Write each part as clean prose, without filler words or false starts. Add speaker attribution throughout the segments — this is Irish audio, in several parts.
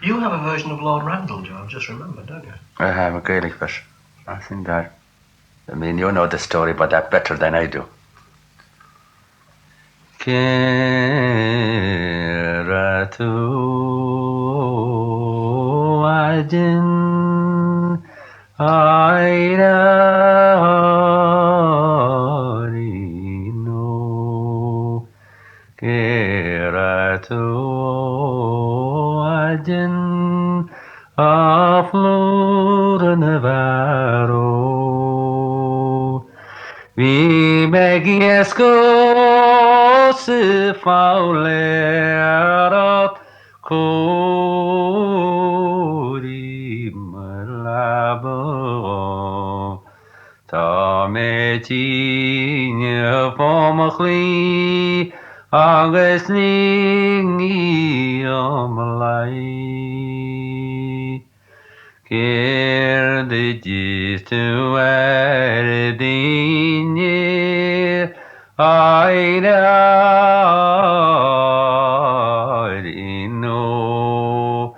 Speaker 1: You have a version of Lord Randall, Joe, I've just remembered, don't you?
Speaker 2: I have a Gaelic version. I think that. I mean, you know the story about that better than I do. Keratu ajin airarino. Keratu ajin aflur nevaro. Vi megiesco si faulerat cori malabo ta me tigne pomachli agus ningi omlai Keer de gis to erdinir airarino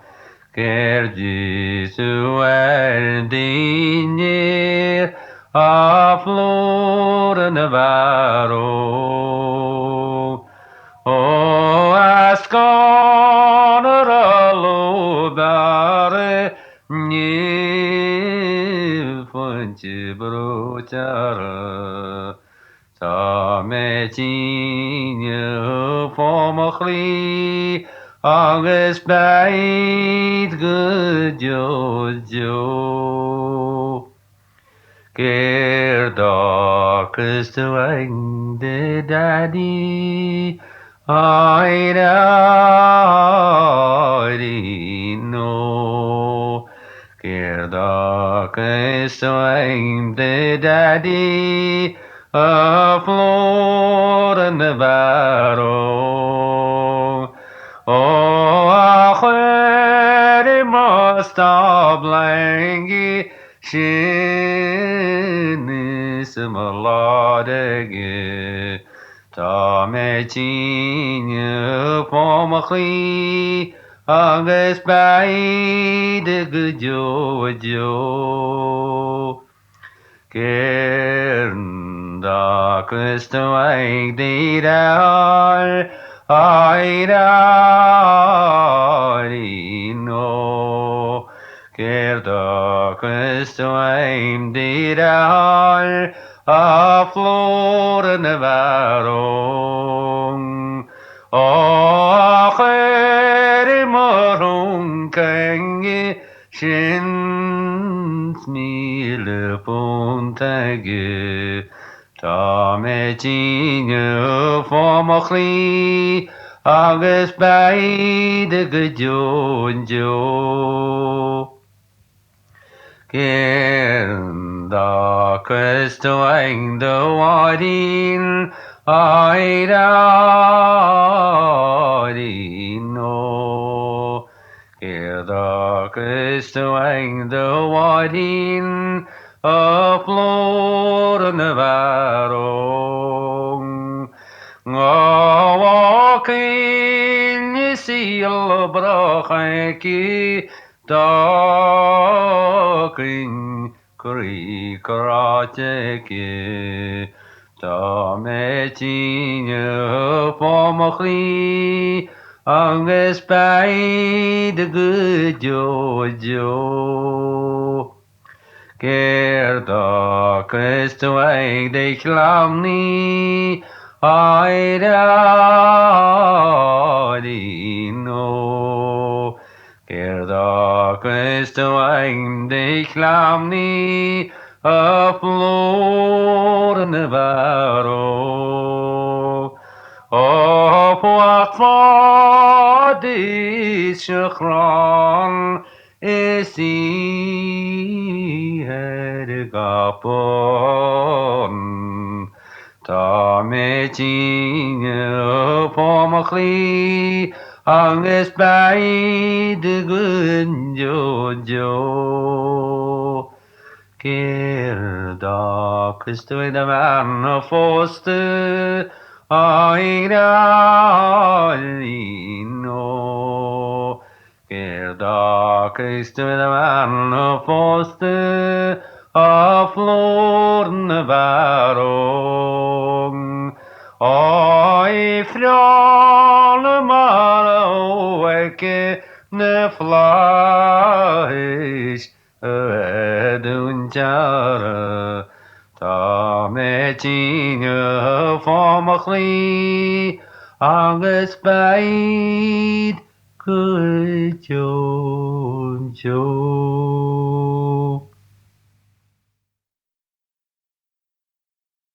Speaker 2: Keer gis to erdinir a flor Navarro O ascan alodare ni funci brochara ta me tinye pomachli agus bait good jojo Gerda Christuang de daddy I no Gerda Christuang de daddy a flor Navarro Oh I must stop blanky Shinnis melodege ta me tinye pomachli agus baide gujojo Kernda Christo eig didal airarino Gerda Christo aim didal a flor Navarro O chere marung kange shins mille pontage ta me tinye pomachli agus baide gujojo Kenda Christo ang dawadin airarino Kenda Christo ang dawadin a flor Navarro Ngawakin isil brachaki Talking kri karateke ta me tinye pomachli anges baide gujojo Gerda Christo eig de chlamni airarino Gerda Christo eig de chlamni a flor Navarro O what for this shachran is he had gapon ta me tinye pomachli anges baide gujojo Gerda Christo eig de man a foster airarino Gerda Christe med värn foste av florne värong. Oi frale mara oeke ne fleisch edunjara. Ta me tinge famachli agus baid good Joe.